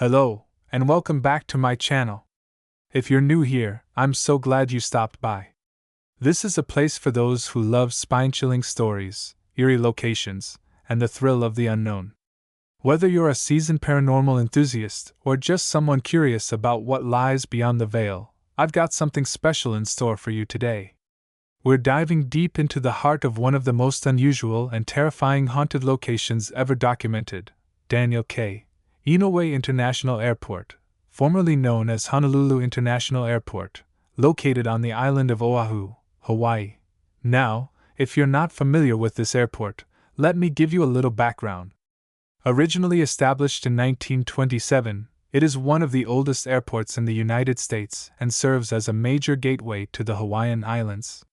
Hello, and welcome back to my channel. If you're new here, I'm so glad you stopped by. This is a place for those who love spine-chilling stories, eerie locations, and the thrill of the unknown. Whether you're a seasoned paranormal enthusiast or just someone curious about what lies beyond the veil, I've got something special in store for you today. We're diving deep into the heart of one of the most unusual and terrifying haunted locations ever documented, Daniel K. Inouye International Airport, formerly known as Honolulu International Airport, located on the island of Oahu, Hawaii. Now, if you're not familiar with this airport, let me give you a little background. Originally established in 1927, it is one of the oldest airports in the United States and serves as a major gateway to the Hawaiian Islands.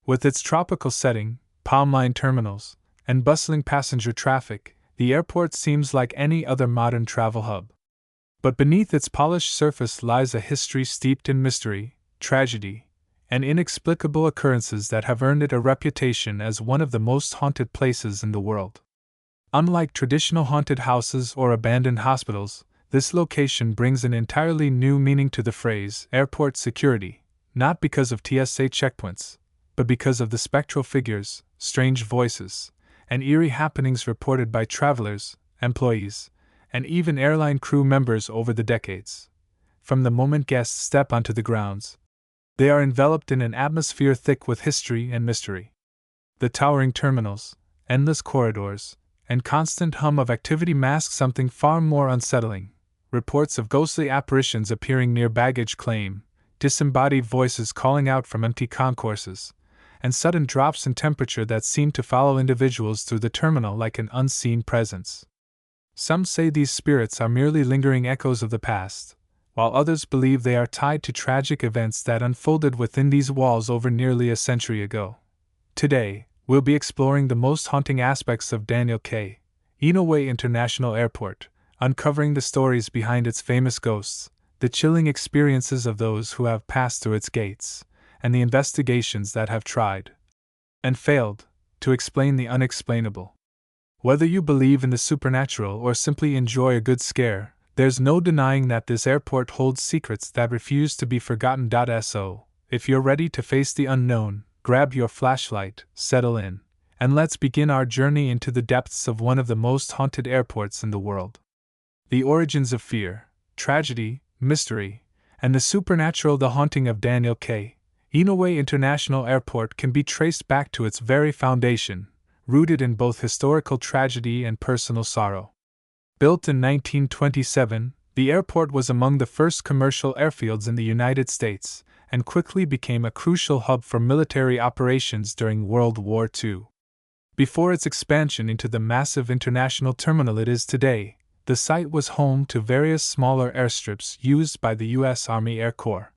With its tropical setting, palm-lined terminals, and bustling passenger traffic, the airport seems like any other modern travel hub. But beneath its polished surface lies a history steeped in mystery, tragedy, and inexplicable occurrences that have earned it a reputation as one of the most haunted places in the world. Unlike traditional haunted houses or abandoned hospitals, this location brings an entirely new meaning to the phrase airport security, not because of TSA checkpoints, but because of the spectral figures, strange voices, and eerie happenings reported by travelers, employees, and even airline crew members over the decades. From the moment guests step onto the grounds, they are enveloped in an atmosphere thick with history and mystery. The towering terminals, endless corridors, and constant hum of activity mask something far more unsettling. Reports of ghostly apparitions appearing near baggage claim, disembodied voices calling out from empty concourses, and sudden drops in temperature that seem to follow individuals through the terminal like an unseen presence. Some say these spirits are merely lingering echoes of the past, while others believe they are tied to tragic events that unfolded within these walls over nearly a century ago. Today, we'll be exploring the most haunting aspects of Daniel K. Inouye International Airport, uncovering the stories behind its famous ghosts, the chilling experiences of those who have passed through its gates, and the investigations that have tried and failed to explain the unexplainable. Whether you believe in the supernatural or simply enjoy a good scare, there's no denying that this airport holds secrets that refuse to be forgotten. So, if you're ready to face the unknown, grab your flashlight, settle in, and let's begin our journey into the depths of one of the most haunted airports in the world. The origins of fear, tragedy, mystery, and the supernatural. The haunting of Daniel K. Inouye International Airport can be traced back to its very foundation, rooted in both historical tragedy and personal sorrow. Built in 1927, the airport was among the first commercial airfields in the United States and quickly became a crucial hub for military operations during World War II. Before its expansion into the massive international terminal it is today, the site was home to various smaller airstrips used by the U.S. Army Air Corps.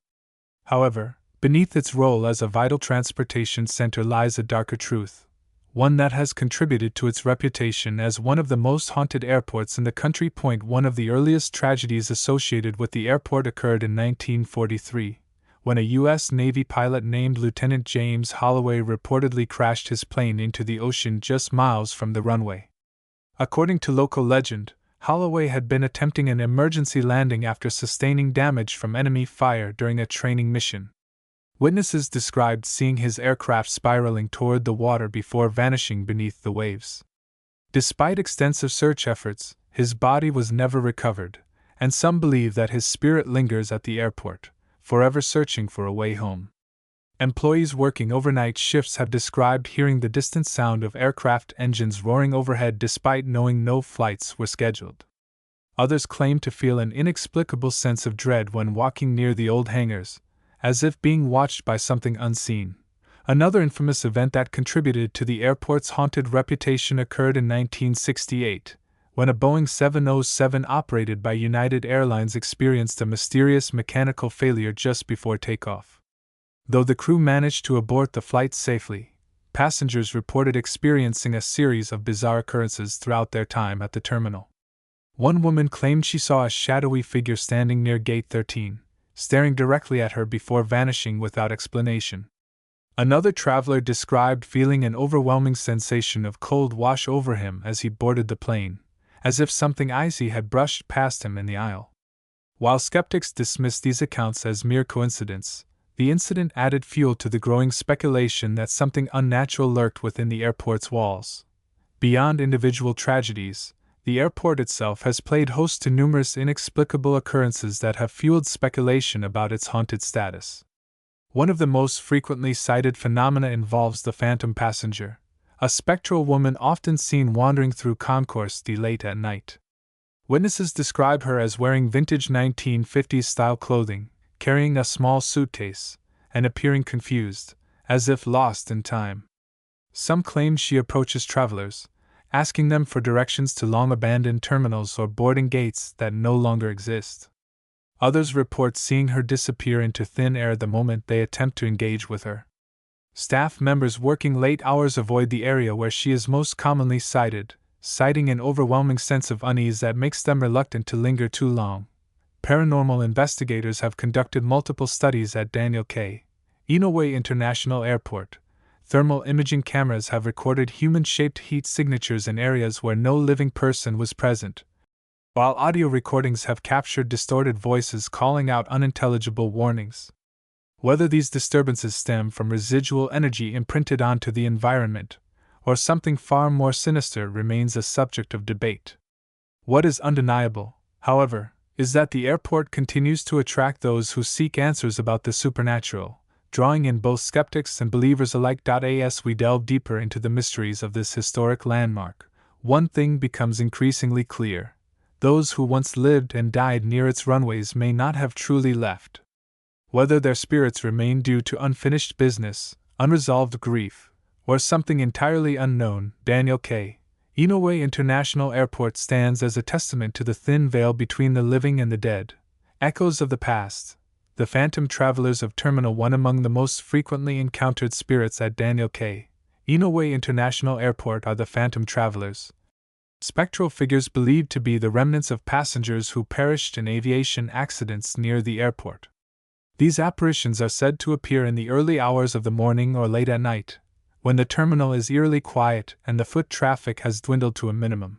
However, beneath its role as a vital transportation center lies a darker truth, one that has contributed to its reputation as one of the most haunted airports in the country. One of the earliest tragedies associated with the airport occurred in 1943, when a U.S. Navy pilot named Lieutenant James Holloway reportedly crashed his plane into the ocean just miles from the runway. According to local legend, Holloway had been attempting an emergency landing after sustaining damage from enemy fire during a training mission. Witnesses described seeing his aircraft spiraling toward the water before vanishing beneath the waves. Despite extensive search efforts, his body was never recovered, and some believe that his spirit lingers at the airport, forever searching for a way home. Employees working overnight shifts have described hearing the distant sound of aircraft engines roaring overhead despite knowing no flights were scheduled. Others claim to feel an inexplicable sense of dread when walking near the old hangars, as if being watched by something unseen. Another infamous event that contributed to the airport's haunted reputation occurred in 1968, when a Boeing 707 operated by United Airlines experienced a mysterious mechanical failure just before takeoff. Though the crew managed to abort the flight safely, passengers reported experiencing a series of bizarre occurrences throughout their time at the terminal. One woman claimed she saw a shadowy figure standing near Gate 13, staring directly at her before vanishing without explanation. Another traveler described feeling an overwhelming sensation of cold wash over him as he boarded the plane, as if something icy had brushed past him in the aisle. While skeptics dismissed these accounts as mere coincidence, the incident added fuel to the growing speculation that something unnatural lurked within the airport's walls. Beyond individual tragedies, the airport itself has played host to numerous inexplicable occurrences that have fueled speculation about its haunted status. One of the most frequently cited phenomena involves the phantom passenger, a spectral woman often seen wandering through Concourse D late at night. Witnesses describe her as wearing vintage 1950s-style clothing, carrying a small suitcase, and appearing confused, as if lost in time. Some claim she approaches travelers, asking them for directions to long-abandoned terminals or boarding gates that no longer exist. Others report seeing her disappear into thin air the moment they attempt to engage with her. Staff members working late hours avoid the area where she is most commonly sighted, citing an overwhelming sense of unease that makes them reluctant to linger too long. Paranormal investigators have conducted multiple studies at Daniel K. Inouye International Airport. Thermal imaging cameras have recorded human-shaped heat signatures in areas where no living person was present, while audio recordings have captured distorted voices calling out unintelligible warnings. Whether these disturbances stem from residual energy imprinted onto the environment, or something far more sinister remains a subject of debate. What is undeniable, however, is that the airport continues to attract those who seek answers about the supernatural, drawing in both skeptics and believers alike. As we delve deeper into the mysteries of this historic landmark, one thing becomes increasingly clear: those who once lived and died near its runways may not have truly left. Whether their spirits remain due to unfinished business, unresolved grief, or something entirely unknown, Daniel K. Inouye International Airport stands as a testament to the thin veil between the living and the dead. Echoes of the past. The phantom travelers of Terminal 1. Among the most frequently encountered spirits at Daniel K. Inouye International Airport are the phantom travelers, spectral figures believed to be the remnants of passengers who perished in aviation accidents near the airport. These apparitions are said to appear in the early hours of the morning or late at night, when the terminal is eerily quiet and the foot traffic has dwindled to a minimum.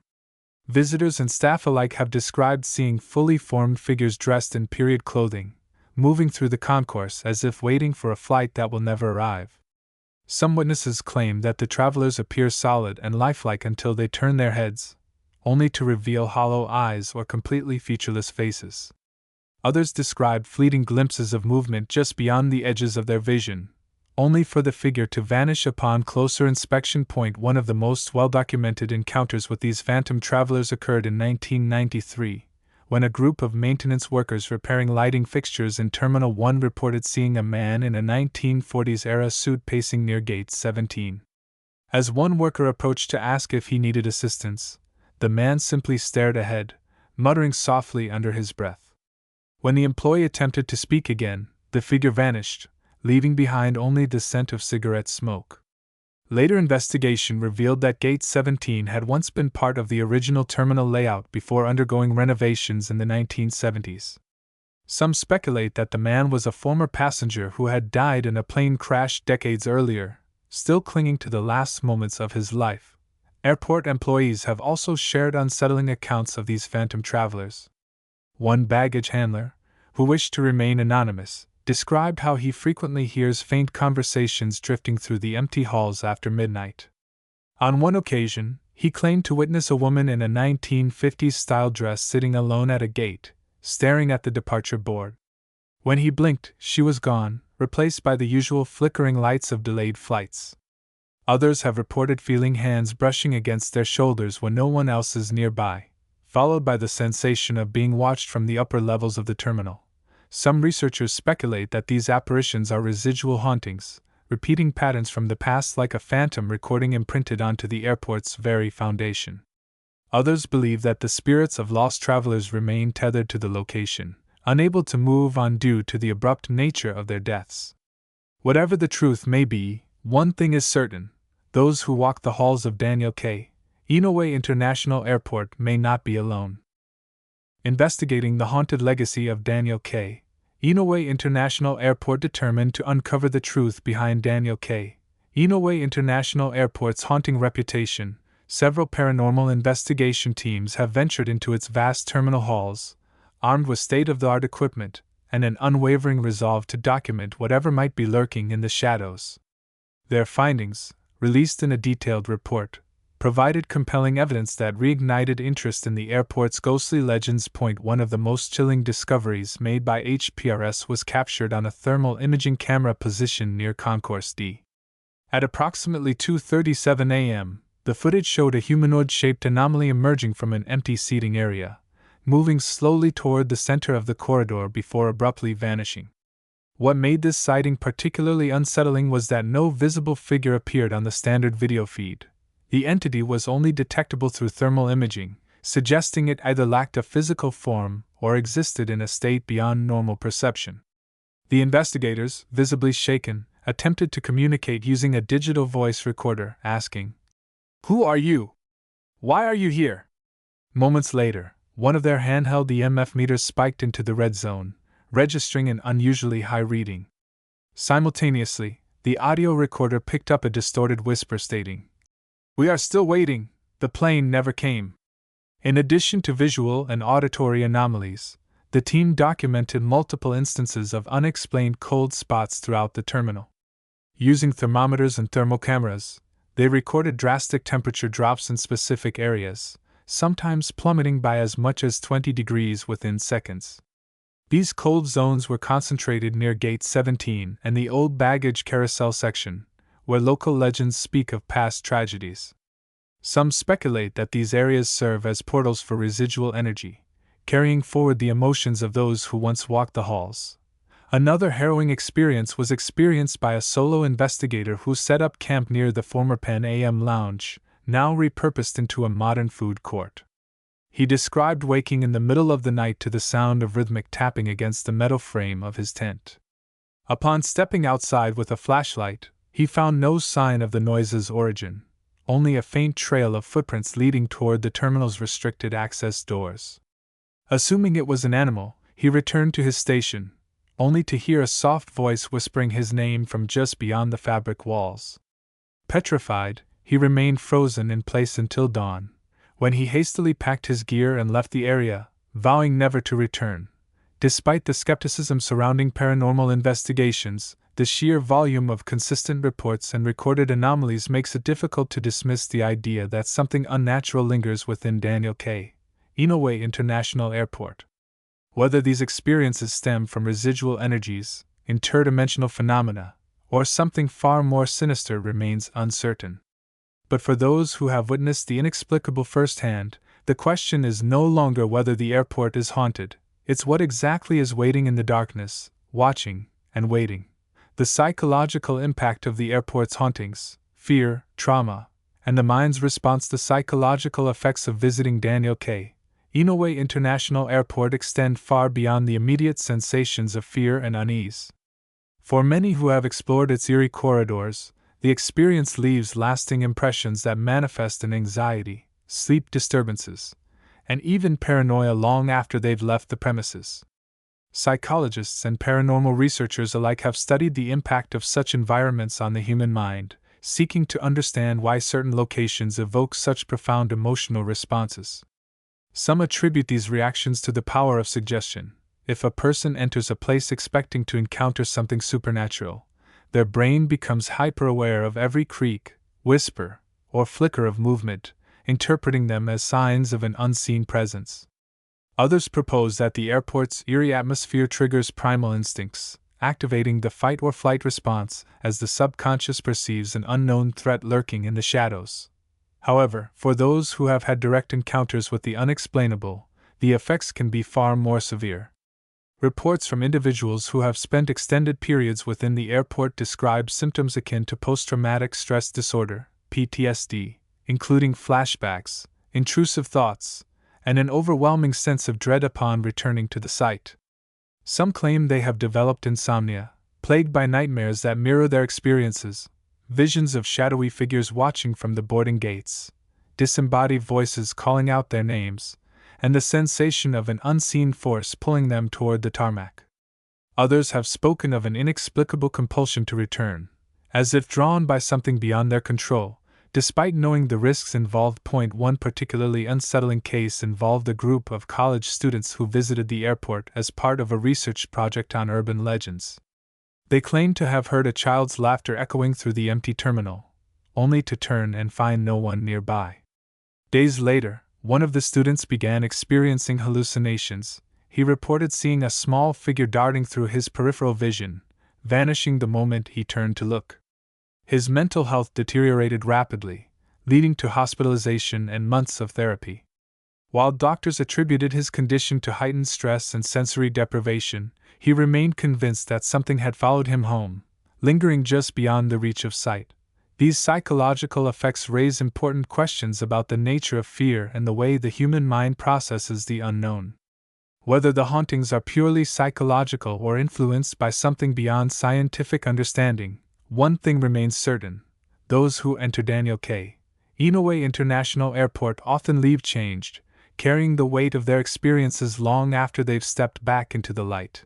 Visitors and staff alike have described seeing fully formed figures dressed in period clothing, moving through the concourse as if waiting for a flight that will never arrive. Some witnesses claim that the travelers appear solid and lifelike until they turn their heads, only to reveal hollow eyes or completely featureless faces. Others describe fleeting glimpses of movement just beyond the edges of their vision, only for the figure to vanish upon closer inspection. One of the most well-documented encounters with these phantom travelers occurred in 1993, when a group of maintenance workers repairing lighting fixtures in Terminal 1 reported seeing a man in a 1940s-era suit pacing near Gate 17. As one worker approached to ask if he needed assistance, the man simply stared ahead, muttering softly under his breath. When the employee attempted to speak again, the figure vanished, leaving behind only the scent of cigarette smoke. Later investigation revealed that Gate 17 had once been part of the original terminal layout before undergoing renovations in the 1970s. Some speculate that the man was a former passenger who had died in a plane crash decades earlier, still clinging to the last moments of his life. Airport employees have also shared unsettling accounts of these phantom travelers. One baggage handler, who wished to remain anonymous, described how he frequently hears faint conversations drifting through the empty halls after midnight. On one occasion, he claimed to witness a woman in a 1950s-style dress sitting alone at a gate, staring at the departure board. When he blinked, she was gone, replaced by the usual flickering lights of delayed flights. Others have reported feeling hands brushing against their shoulders when no one else is nearby, followed by the sensation of being watched from the upper levels of the terminal. Some researchers speculate that these apparitions are residual hauntings, repeating patterns from the past like a phantom recording imprinted onto the airport's very foundation. Others believe that the spirits of lost travelers remain tethered to the location, unable to move on due to the abrupt nature of their deaths. Whatever the truth may be, one thing is certain: those who walk the halls of Daniel K. Inouye International Airport may not be alone. Investigating the haunted legacy of Daniel K. Inouye International Airport determined to uncover the truth behind Daniel K. Inouye International Airport's haunting reputation. Several paranormal investigation teams have ventured into its vast terminal halls, armed with state-of-the-art equipment and an unwavering resolve to document whatever might be lurking in the shadows. Their findings, released in a detailed report, provided compelling evidence that reignited interest in the airport's ghostly legends. One of the most chilling discoveries made by HPRS was captured on a thermal imaging camera positioned near Concourse D. At approximately 2:37 a.m., the footage showed a humanoid-shaped anomaly emerging from an empty seating area, moving slowly toward the center of the corridor before abruptly vanishing. What made this sighting particularly unsettling was that no visible figure appeared on the standard video feed. The entity was only detectable through thermal imaging, suggesting it either lacked a physical form or existed in a state beyond normal perception. The investigators, visibly shaken, attempted to communicate using a digital voice recorder, asking, "Who are you? Why are you here?" Moments later, one of their handheld EMF meters spiked into the red zone, registering an unusually high reading. Simultaneously, the audio recorder picked up a distorted whisper stating, "We are still waiting, the plane never came." In addition to visual and auditory anomalies, the team documented multiple instances of unexplained cold spots throughout the terminal. Using thermometers and thermal cameras, they recorded drastic temperature drops in specific areas, sometimes plummeting by as much as 20 degrees within seconds. These cold zones were concentrated near Gate 17 and the old baggage carousel section, where local legends speak of past tragedies. Some speculate that these areas serve as portals for residual energy, carrying forward the emotions of those who once walked the halls. Another harrowing experience was experienced by a solo investigator who set up camp near the former Pan Am Lounge, now repurposed into a modern food court. He described waking in the middle of the night to the sound of rhythmic tapping against the metal frame of his tent. Upon stepping outside with a flashlight, he found no sign of the noise's origin, only a faint trail of footprints leading toward the terminal's restricted access doors. Assuming it was an animal, he returned to his station, only to hear a soft voice whispering his name from just beyond the fabric walls. Petrified, he remained frozen in place until dawn, when he hastily packed his gear and left the area, vowing never to return. Despite the skepticism surrounding paranormal investigations, the sheer volume of consistent reports and recorded anomalies makes it difficult to dismiss the idea that something unnatural lingers within Daniel K. Inouye International Airport. Whether these experiences stem from residual energies, interdimensional phenomena, or something far more sinister remains uncertain. But for those who have witnessed the inexplicable firsthand, the question is no longer whether the airport is haunted, it's what exactly is waiting in the darkness, watching and waiting. The psychological impact of the airport's hauntings, fear, trauma, and the mind's response to psychological effects of visiting Daniel K. Inouye International Airport extend far beyond the immediate sensations of fear and unease. For many who have explored its eerie corridors, the experience leaves lasting impressions that manifest in anxiety, sleep disturbances, and even paranoia long after they've left the premises. Psychologists and paranormal researchers alike have studied the impact of such environments on the human mind, seeking to understand why certain locations evoke such profound emotional responses. Some attribute these reactions to the power of suggestion. If a person enters a place expecting to encounter something supernatural, their brain becomes hyper-aware of every creak, whisper, or flicker of movement, interpreting them as signs of an unseen presence. Others propose that the airport's eerie atmosphere triggers primal instincts, activating the fight-or-flight response as the subconscious perceives an unknown threat lurking in the shadows. However, for those who have had direct encounters with the unexplainable, the effects can be far more severe. Reports from individuals who have spent extended periods within the airport describe symptoms akin to post-traumatic stress disorder, PTSD, including flashbacks, intrusive thoughts, and an overwhelming sense of dread upon returning to the site. Some claim they have developed insomnia, plagued by nightmares that mirror their experiences, visions of shadowy figures watching from the boarding gates, disembodied voices calling out their names, and the sensation of an unseen force pulling them toward the tarmac. Others have spoken of an inexplicable compulsion to return, as if drawn by something beyond their control, Despite knowing the risks involved, one particularly unsettling case involved a group of college students who visited the airport as part of a research project on urban legends. They claimed to have heard a child's laughter echoing through the empty terminal, only to turn and find no one nearby. Days later, one of the students began experiencing hallucinations. He reported seeing a small figure darting through his peripheral vision, vanishing the moment he turned to look. His mental health deteriorated rapidly, leading to hospitalization and months of therapy. While doctors attributed his condition to heightened stress and sensory deprivation, he remained convinced that something had followed him home, lingering just beyond the reach of sight. These psychological effects raise important questions about the nature of fear and the way the human mind processes the unknown. Whether the hauntings are purely psychological or influenced by something beyond scientific understanding, one thing remains certain: those who enter Daniel K. Inouye International Airport often leave changed, carrying the weight of their experiences long after they've stepped back into the light.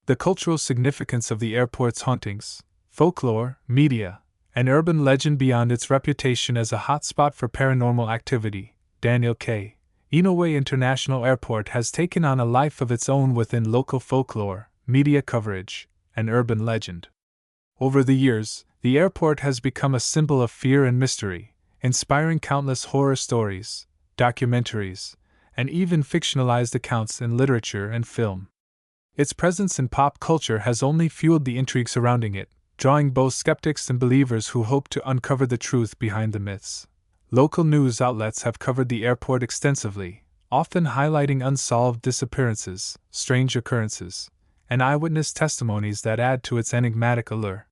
The cultural significance of the airport's hauntings, folklore, media, and urban legend beyond its reputation as a hotspot for paranormal activity, Daniel K. Inouye International Airport has taken on a life of its own within local folklore, media coverage, and urban legend. Over the years, the airport has become a symbol of fear and mystery, inspiring countless horror stories, documentaries, and even fictionalized accounts in literature and film. Its presence in pop culture has only fueled the intrigue surrounding it, drawing both skeptics and believers who hope to uncover the truth behind the myths. Local news outlets have covered the airport extensively, often highlighting unsolved disappearances, strange occurrences, and eyewitness testimonies that add to its enigmatic allure.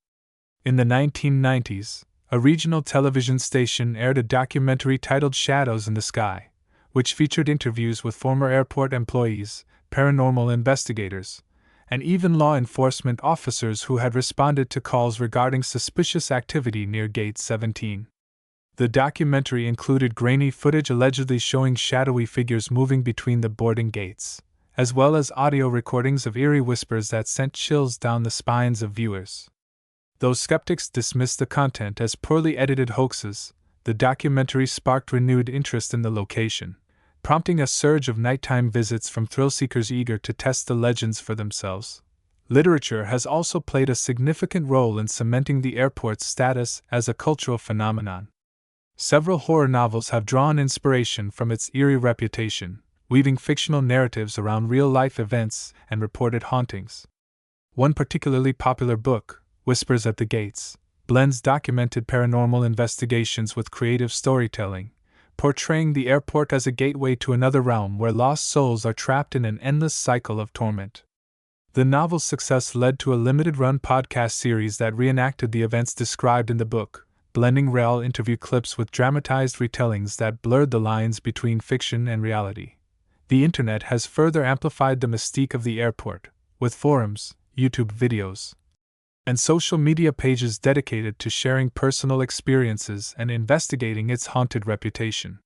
In the 1990s, a regional television station aired a documentary titled Shadows in the Sky, which featured interviews with former airport employees, paranormal investigators, and even law enforcement officers who had responded to calls regarding suspicious activity near Gate 17. The documentary included grainy footage allegedly showing shadowy figures moving between the boarding gates, as well as audio recordings of eerie whispers that sent chills down the spines of viewers. Though skeptics dismissed the content as poorly edited hoaxes, the documentary sparked renewed interest in the location, prompting a surge of nighttime visits from thrill-seekers eager to test the legends for themselves. Literature has also played a significant role in cementing the airport's status as a cultural phenomenon. Several horror novels have drawn inspiration from its eerie reputation, weaving fictional narratives around real-life events and reported hauntings. One particularly popular book, Whispers at the Gates, blends documented paranormal investigations with creative storytelling, portraying the airport as a gateway to another realm where lost souls are trapped in an endless cycle of torment. The novel's success led to a limited-run podcast series that reenacted the events described in the book, blending real interview clips with dramatized retellings that blurred the lines between fiction and reality. The internet has further amplified the mystique of the airport, with forums, YouTube videos, and social media pages dedicated to sharing personal experiences and investigating its haunted reputation.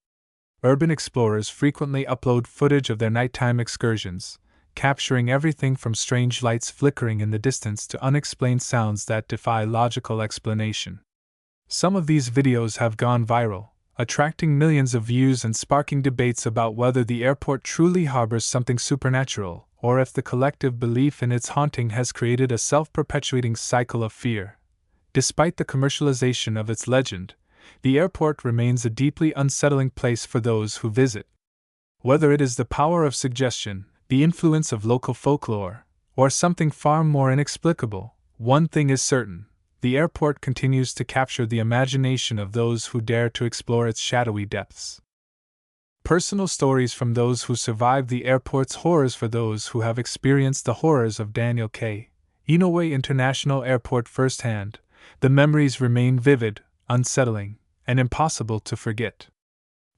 Urban explorers frequently upload footage of their nighttime excursions, capturing everything from strange lights flickering in the distance to unexplained sounds that defy logical explanation. Some of these videos have gone viral, attracting millions of views and sparking debates about whether the airport truly harbors something supernatural, or if the collective belief in its haunting has created a self-perpetuating cycle of fear. Despite the commercialization of its legend, the airport remains a deeply unsettling place for those who visit. Whether it is the power of suggestion, the influence of local folklore, or something far more inexplicable, one thing is certain: the airport continues to capture the imagination of those who dare to explore its shadowy depths. Personal stories from those who survived the airport's horrors. For those who have experienced the horrors of Daniel K. Inouye International Airport firsthand, the memories remain vivid, unsettling, and impossible to forget.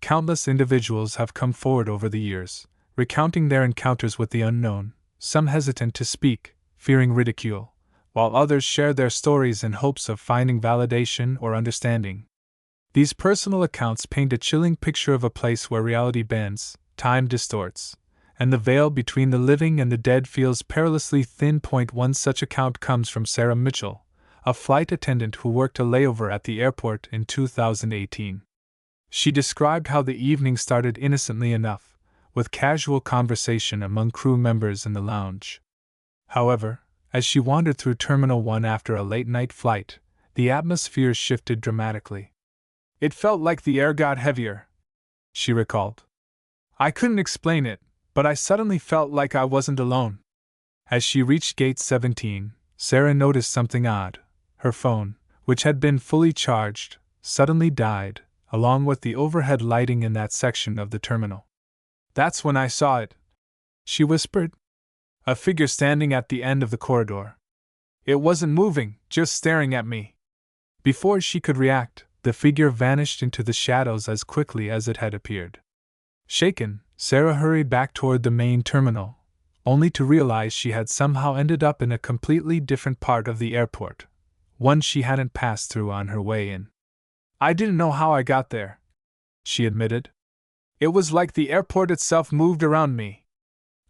Countless individuals have come forward over the years, recounting their encounters with the unknown, some hesitant to speak, fearing ridicule, while others share their stories in hopes of finding validation or understanding. These personal accounts paint a chilling picture of a place where reality bends, time distorts, and the veil between the living and the dead feels perilously thin. One such account comes from Sarah Mitchell, a flight attendant who worked a layover at the airport in 2018. She described how the evening started innocently enough, with casual conversation among crew members in the lounge. However, as she wandered through Terminal 1 after a late-night flight, the atmosphere shifted dramatically. It felt like the air got heavier, she recalled. I couldn't explain it, but I suddenly felt like I wasn't alone. As she reached Gate 17, Sarah noticed something odd. Her phone, which had been fully charged, suddenly died, along with the overhead lighting in that section of the terminal. That's when I saw it, she whispered. A figure standing at the end of the corridor. It wasn't moving, just staring at me. Before she could react, the figure vanished into the shadows as quickly as it had appeared. Shaken, Sarah hurried back toward the main terminal, only to realize she had somehow ended up in a completely different part of the airport, one she hadn't passed through on her way in. I didn't know how I got there, she admitted. It was like the airport itself moved around me.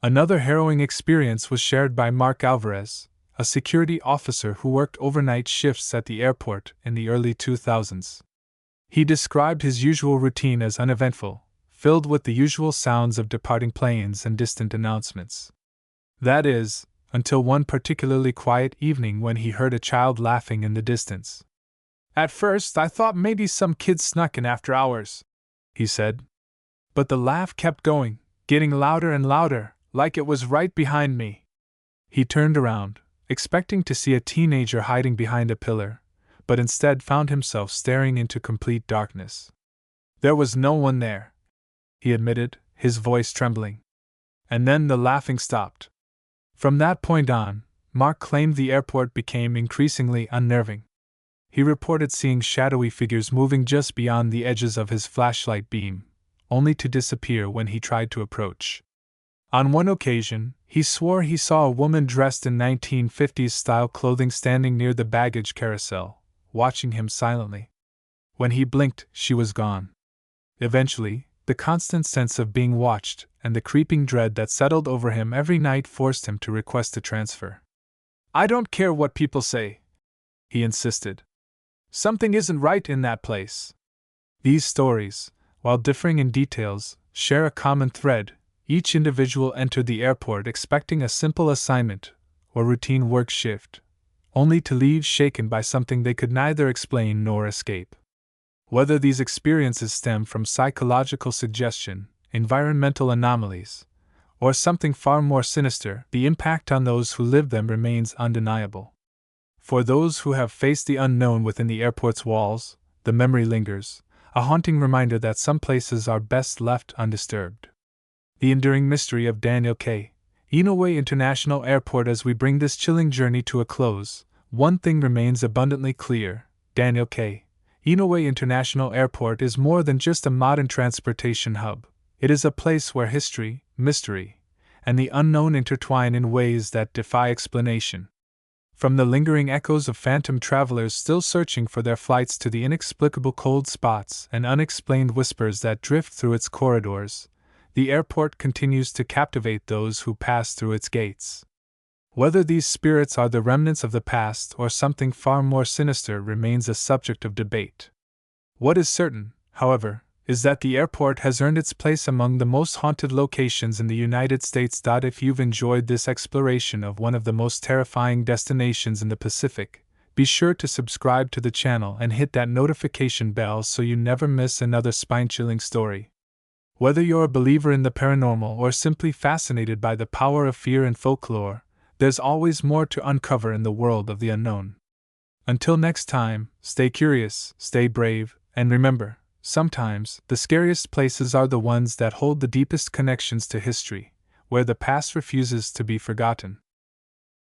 Another harrowing experience was shared by Mark Alvarez, a security officer who worked overnight shifts at the airport in the early 2000s. He described his usual routine as uneventful, filled with the usual sounds of departing planes and distant announcements. That is, until one particularly quiet evening when he heard a child laughing in the distance. At first, I thought maybe some kid snuck in after hours, he said. But the laugh kept going, getting louder and louder, like it was right behind me. He turned around, expecting to see a teenager hiding behind a pillar, but instead found himself staring into complete darkness. There was no one there, he admitted, his voice trembling. And then the laughing stopped. From that point on, Mark claimed the airport became increasingly unnerving. He reported seeing shadowy figures moving just beyond the edges of his flashlight beam, only to disappear when he tried to approach. On one occasion, he swore he saw a woman dressed in 1950s-style clothing standing near the baggage carousel, watching him silently. When he blinked, she was gone. Eventually, the constant sense of being watched and the creeping dread that settled over him every night forced him to request a transfer. I don't care what people say, he insisted. Something isn't right in that place. These stories, while differing in details, share a common thread. Each individual entered the airport expecting a simple assignment or routine work shift, only to leave shaken by something they could neither explain nor escape. Whether these experiences stem from psychological suggestion, environmental anomalies, or something far more sinister, the impact on those who live them remains undeniable. For those who have faced the unknown within the airport's walls, the memory lingers, a haunting reminder that some places are best left undisturbed. The enduring mystery of Daniel K. Inouye International Airport. As we bring this chilling journey to a close, one thing remains abundantly clear: Daniel K. Inouye International Airport is more than just a modern transportation hub. It is a place where history, mystery, and the unknown intertwine in ways that defy explanation. From the lingering echoes of phantom travelers still searching for their flights to the inexplicable cold spots and unexplained whispers that drift through its corridors, the airport continues to captivate those who pass through its gates. Whether these spirits are the remnants of the past or something far more sinister remains a subject of debate. What is certain, however, is that the airport has earned its place among the most haunted locations in the United States. If you've enjoyed this exploration of one of the most terrifying destinations in the Pacific, be sure to subscribe to the channel and hit that notification bell so you never miss another spine-chilling story. Whether you're a believer in the paranormal or simply fascinated by the power of fear and folklore, there's always more to uncover in the world of the unknown. Until next time, stay curious, stay brave, and remember, sometimes the scariest places are the ones that hold the deepest connections to history, where the past refuses to be forgotten.